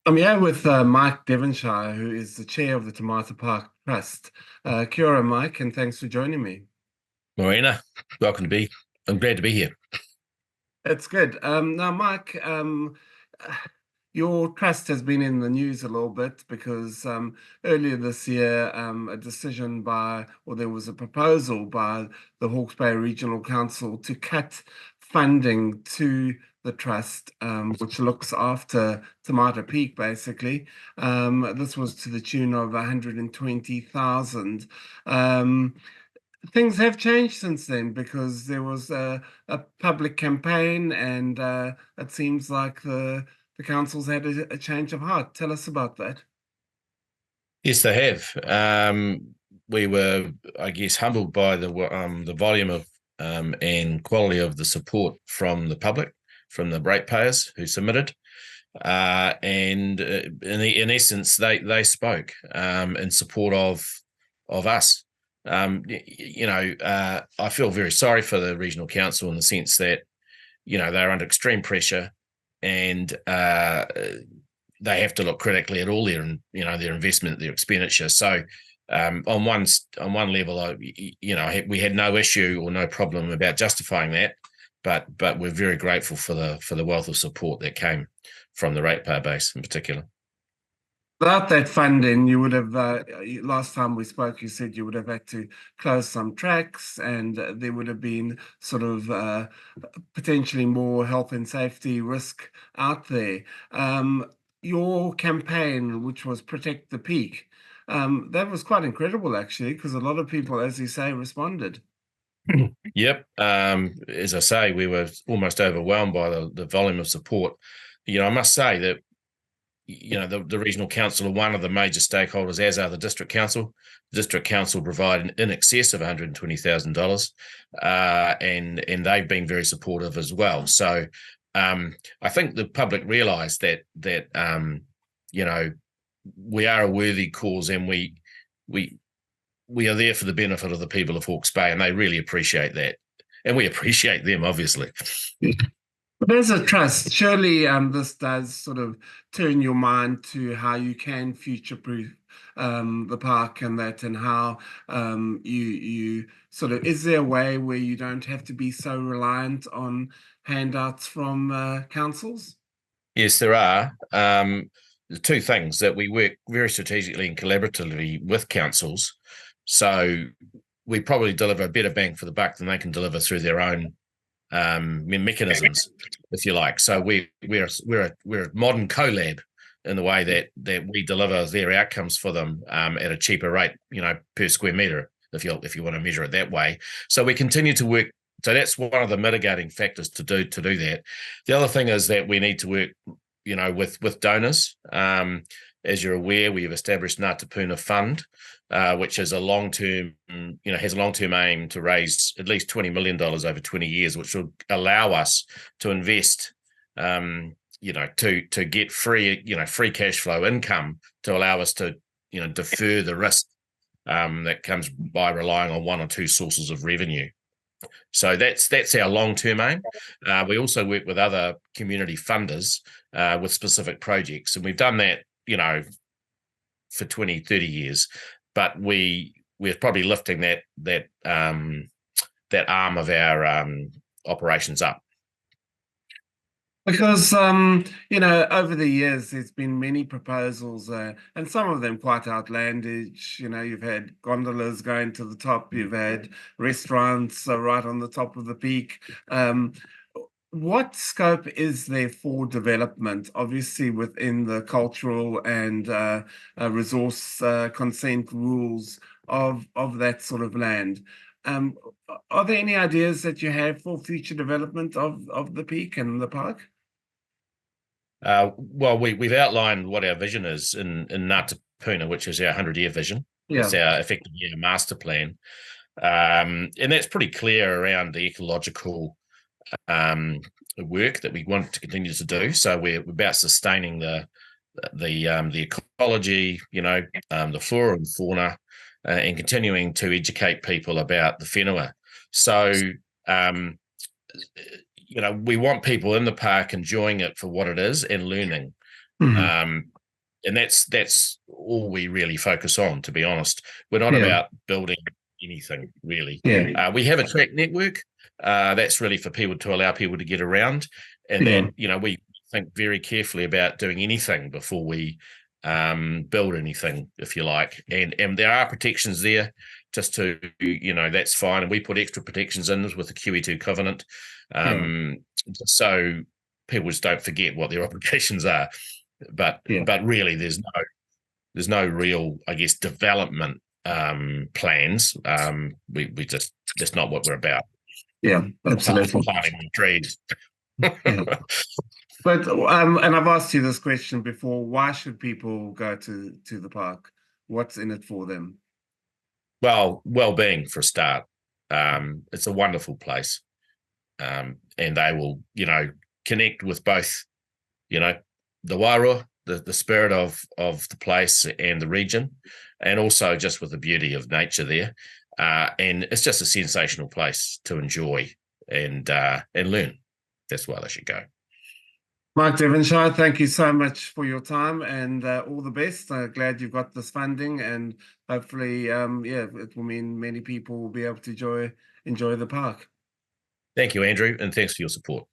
I'm here with Mike Devonshire, who is the chair of the Tomato Park Trust. Kia ora, Mike, and thanks for joining me. Marina, welcome to be. I'm glad to be here. It's good. Now, Mike, your trust has been in the news a little bit because earlier this year, a decision or there was a proposal by the Hawke's Bay Regional Council to cut funding to the trust, which looks after Tomato Peak, basically. This was to the tune of 120,000. Things have changed since then because there was a public campaign, and it seems like the council's had a change of heart. Tell us about that. Yes, they have. We were, I guess, humbled by the volume of and quality of the support from the public, from the ratepayers who submitted, and in essence, they spoke in support of us. I feel very sorry for the regional council in the sense that they're under extreme pressure, and they have to look critically at all their investment, their expenditure. So on one level, we had no issue or no problem about justifying that, but we're very grateful for the wealth of support that came from the ratepayer base in particular. Without that funding, you would have, last time we spoke, you said you would have had to close some tracks, and there would have been sort of potentially more health and safety risk out there. Your campaign, which was Protect the Peak, that was quite incredible, actually, because a lot of people, as you say, responded. Yep. As I say, we were almost overwhelmed by the volume of support. I must say that the regional council are one of the major stakeholders, as are the district council. The district council provide in excess of $120,000, and they've been very supportive as well. So I think the public realised that we are a worthy cause, and we are there for the benefit of the people of Hawke's Bay, and they really appreciate that, and we appreciate them, obviously. But as a trust, surely this does sort of turn your mind to how you can future-proof the park and that, and how you sort of, is there a way where you don't have to be so reliant on handouts from councils? Yes, there are. The two things that we work very strategically and collaboratively with councils. So we probably deliver a better bang for the buck than they can deliver through their own mechanisms, if you like. So we're a modern collab in the way that we deliver their outcomes for them at a cheaper rate, per square meter, if you want to measure it that way. So we continue to work. So that's one of the mitigating factors to do that. The other thing is that we need to work, with donors. As you're aware, we have established Ngā Puna Fund, which is a long-term, has a long-term aim to raise at least $20 million over 20 years, which will allow us to invest, to get free cash flow income to allow us to, defer the risk that comes by relying on one or two sources of revenue. So that's our long-term aim. We also work with other community funders with specific projects, and we've done that, for 20, 30 years. But we're probably lifting that arm of our operations up. Because, over the years, there's been many proposals, and some of them quite outlandish. You've had gondolas going to the top, you've had restaurants right on the top of the peak. What scope is there for development, obviously within the cultural and resource consent rules of that sort of land? Are there any ideas that you have for future development of the peak and the park? Well, we've outlined what our vision is in Ngā Puna, which is our 100-year vision. Yeah. It's our effective year master plan. And that's pretty clear around the ecological work that we want to continue to do. So we're about sustaining the ecology, the flora and fauna, and continuing to educate people about the whenua. So, we want people in the park enjoying it for what it is and learning. Mm-hmm. and that's all we really focus on, to be honest. We're not Yeah, about building anything really. yeah, We have a track network that's really for people, to allow people to get around, and yeah, then we think very carefully about doing anything before we build anything, if you like, and there are protections there just to, that's fine, and we put extra protections in with the QE2 covenant, yeah, so people just don't forget what their obligations are. But yeah, really, there's no real, I guess, development plans. We just, that's not what we're about. yeah, Apart from absolutely. planting trees. Yeah. But and I've asked you this question before, why should people go to the park? What's in it for them? Well, well-being for a start. It's a wonderful place. And they will, connect with both, the wairua, the spirit of the place and the region, and also just with the beauty of nature there. And it's just a sensational place to enjoy and learn. That's why they should go. Mike Devonshire, thank you so much for your time, and all the best. Glad you've got this funding, and hopefully, yeah, it will mean many people will be able to enjoy the park. Thank you, Andrew, and thanks for your support.